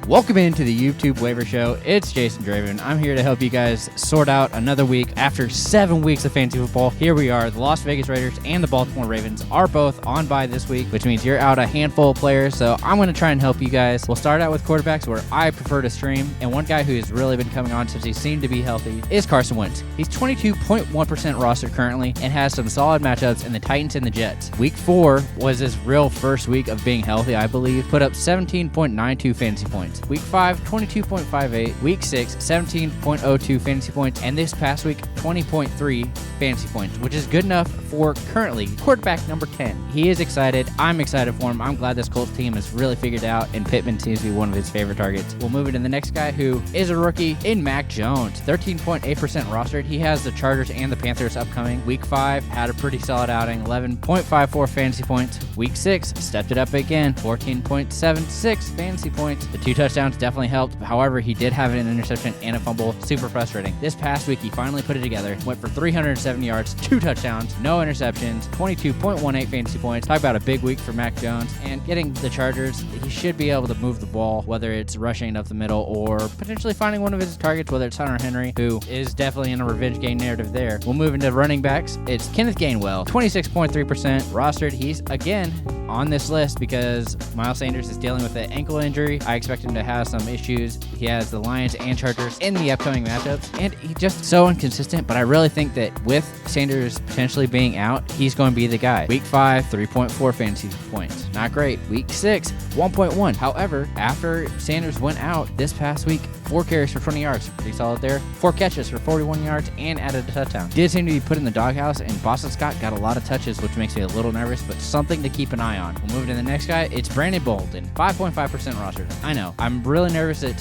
Welcome into the YouTube Waiver Show. It's Jason Draven. I'm here to help you guys sort out another week. After 7 weeks of fantasy football, here we are. The Las Vegas Raiders and the Baltimore Ravens are both on bye this week, which means you're out a handful of players. So I'm going to try and help you guys. We'll start out with quarterbacks where I prefer to stream. And one guy who has really been coming on since he seemed to be healthy is Carson Wentz. He's 22.1% roster currently and has some solid matchups in the Titans and the Jets. Week 4 was his real first week of being healthy, I believe. Put up 17.92 fantasy points. Week 5, 22.58. Week 6, 17.02 fantasy points. And this past week, 20.3 fantasy points, which is good enough for currently quarterback number 10. He is excited. I'm excited for him. I'm glad this Colts team has really figured out, and Pittman seems to be one of his favorite targets. We'll move into the next guy who is a rookie in Mack Jones. 13.8% rostered. He has the Chargers and the Panthers upcoming. Week 5 had a pretty solid outing. 11.54 fantasy points. Week 6 stepped it up again. 14.76 fantasy points. The 2 touchdowns definitely helped. However, he did have an interception and a fumble. Super frustrating. This past week, he finally put it together. Went for 370 yards, 2 touchdowns, no interceptions, 22.18 fantasy points. Talk about a big week for Mack Jones. And getting the Chargers, he should be able to move the ball, whether it's rushing up the middle or potentially finding one of his targets, whether it's Hunter Henry, who is definitely in a revenge game narrative there. We'll move into running backs. It's Kenneth Gainwell, 26.3% rostered. He's, again, on this list because Miles Sanders is dealing with an ankle injury. I expect him to have some issues. He has the Lions and Chargers in the upcoming matchups, and he's just so inconsistent, but I really think that with Sanders potentially being out, he's going to be the guy. Week 5, 3.4 fantasy points. Not great. Week 6, 1.1. However, after Sanders went out this past week, 4 carries for 20 yards. Pretty solid there. 4 catches for 41 yards and added a touchdown. Did seem to be put in the doghouse, and Boston Scott got a lot of touches, which makes me a little nervous, but something to keep an eye on. We'll move to the next guy. It's Brandon Bolden, 5.5% rostered. I know. I'm really nervous that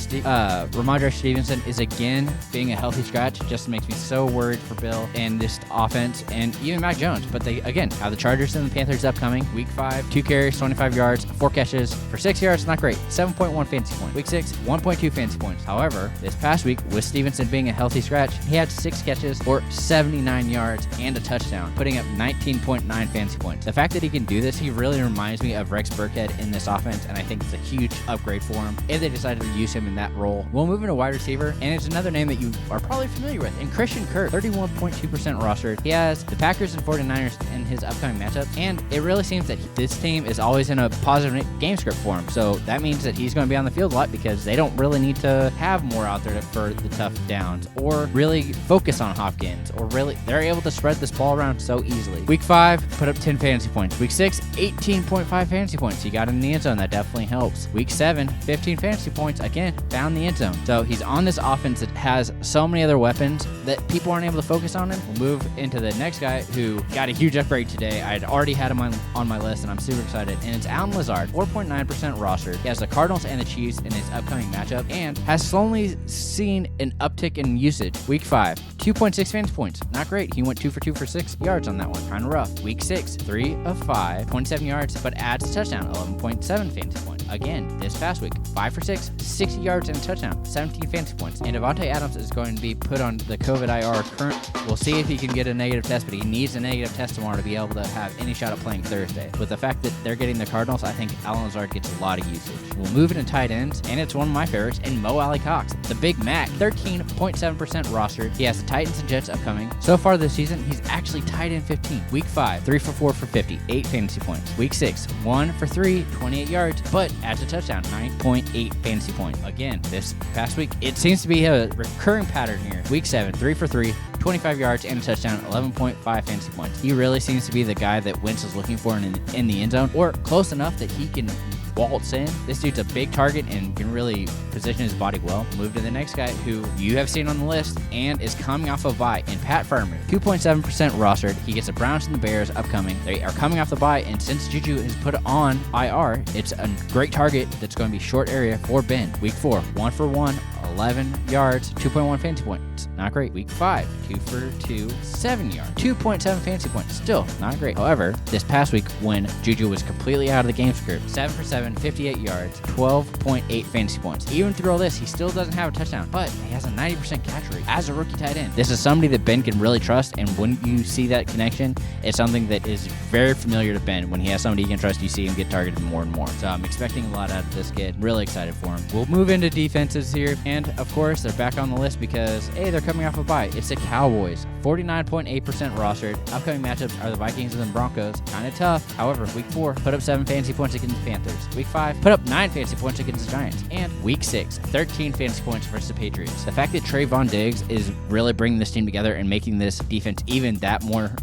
Ramondre Stevenson is again being a healthy scratch. It just makes me so worried for Bill and this offense, and even Mack Jones. But they, again, have the Chargers and the Panthers upcoming. Week 5, 2 carries, 25 yards, 4 catches for 6 yards. Not great. 7.1 fantasy points. Week 6, 1.2 fantasy points. However, this past week, with Stevenson being a healthy scratch, he had 6 catches for 79 yards and a touchdown, putting up 19.9 fantasy points. The fact that he can do this, he really reminds me of Rex Burkhead in this offense, and I think it's a huge upgrade for him if they decided to use him in that role. We'll move into wide receiver, and it's another name that you are probably familiar with, and Christian Kirk, 31.2% rostered. He has the Packers and 49ers in his upcoming matchup, and it really seems that this team is always in a positive game script for him, so that means that he's going to be on the field a lot because they don't really need to have more out there for the tough downs or really focus on Hopkins, or really they're able to spread this ball around so easily. Week 5, put up 10 fantasy points. Week 6, 18.5 fantasy points. He got in the end zone. That definitely helps. Week 7, 15 fantasy points. Again, found the end zone. So he's on this offense that has so many other weapons that people aren't able to focus on him. We'll move into the next guy who got a huge upgrade today. I had already had him on my list, and I'm super excited. And it's Lazard, 4.9% rostered. He has the Cardinals and the Chiefs in his upcoming matchup and has slowly seen an uptick in usage. Week 5, 2.6 fantasy points. Not great. He went 2 for 6 yards on that one. Kind of rough. Week 6, 3 of 5, 27 yards, but adds a touchdown, 11.7 fantasy points. Again, this past week, 5 for 6, 60 yards and a touchdown, 17 fantasy points. And Devontae Adams is going to be put on the COVID IR current. We'll see if he can get a negative test, but he needs a negative test tomorrow to be able to have any shot at playing Thursday. With the fact that they're getting the Cardinals, I think Lazard gets a lot of usage. We'll move into tight ends, and it's one of my favorites, and AlieCox, the Big Mac, 13.7% rostered. He has the Titans and Jets upcoming. So far this season, he's actually tight end 15. Week 5, 3 for 4 for 50, 8 fantasy points. Week 6, 1 for 3, 28 yards, but adds a touchdown, 9.8 fantasy points. Again, this past week, it seems to be a recurring pattern here. Week 7, 3 for 3, 25 yards and a touchdown, 11.5 fantasy points. He really seems to be the guy that Wentz is looking for in the end zone, or close enough that he can waltz in. This dude's a big target and can really position his body well. Move to the next guy who you have seen on the list and is coming off of bye, and Pat Furman, 2.7% rostered. He gets the Browns and the Bears upcoming. They are coming off the bye, and since Juju is put on IR, it's a great target that's going to be short area for Ben. Week 4, 1 for 1, 11 yards, 2.1 fantasy points. Not great. Week 5, 2 for 2, 7 yards, 2.7 fantasy points. Still not great. However, this past week when Juju was completely out of the game script, 7 for 7, 58 yards, 12.8 fantasy points. Even through all this, he still doesn't have a touchdown, but he has a 90% catch rate as a rookie tight end. This is somebody that Ben can really trust, and when you see that connection, it's something that is very familiar to Ben. When he has somebody he can trust, you see him get targeted more and more. So I'm expecting a lot out of this kid. Really excited for him. We'll move into defenses here, and of course, they're back on the list because, hey, they're coming off a bye. It's the Cowboys, 49.8% rostered. Upcoming matchups are the Vikings and the Broncos. Kind of tough. However, week 4, put up 7 fantasy points against the Panthers. Week 5, put up 9 fantasy points against the Giants. And week 6, 13 fantasy points versus the Patriots. The fact that Trayvon Diggs is really bringing this team together and making this defense even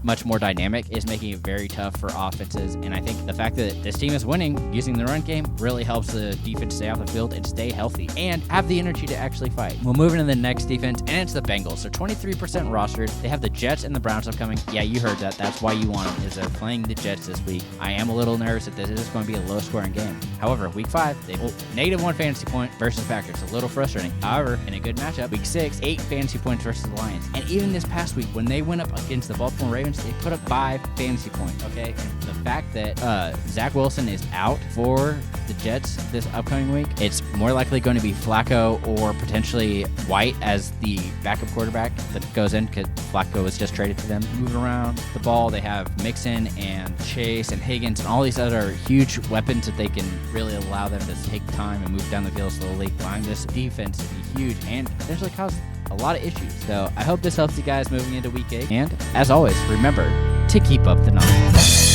much more dynamic is making it very tough for offenses. And I think the fact that this team is winning using the run game really helps the defense stay off the field and stay healthy and have the energy to actually fight. We'll move into the next defense, and it's the Bengals. They're 23% rostered. They have the Jets and the Browns upcoming. Yeah, you heard that. That's why you want them, is they're playing the Jets this week. I am a little nervous that this is going to be a low-scoring game. However, week 5, they -1 fantasy point versus Packers. A little frustrating. However, in a good matchup, week 6, 8 fantasy points versus the Lions. And even this past week, when they went up against the Baltimore Ravens, they put up 5 fantasy points, okay? And the fact that Zach Wilson is out for the Jets this upcoming week, it's more likely going to be Flacco or potentially White as the backup quarterback that goes in because Flacco was just traded to them. Moving around the ball, they have Mixon and Chase and Higgins and all these other huge weapons that they can really allow them to take time and move down the field slowly, allowing this defense to be huge and potentially cause a lot of issues. So I hope this helps you guys moving into week 8. And as always, remember to keep up the knowledge.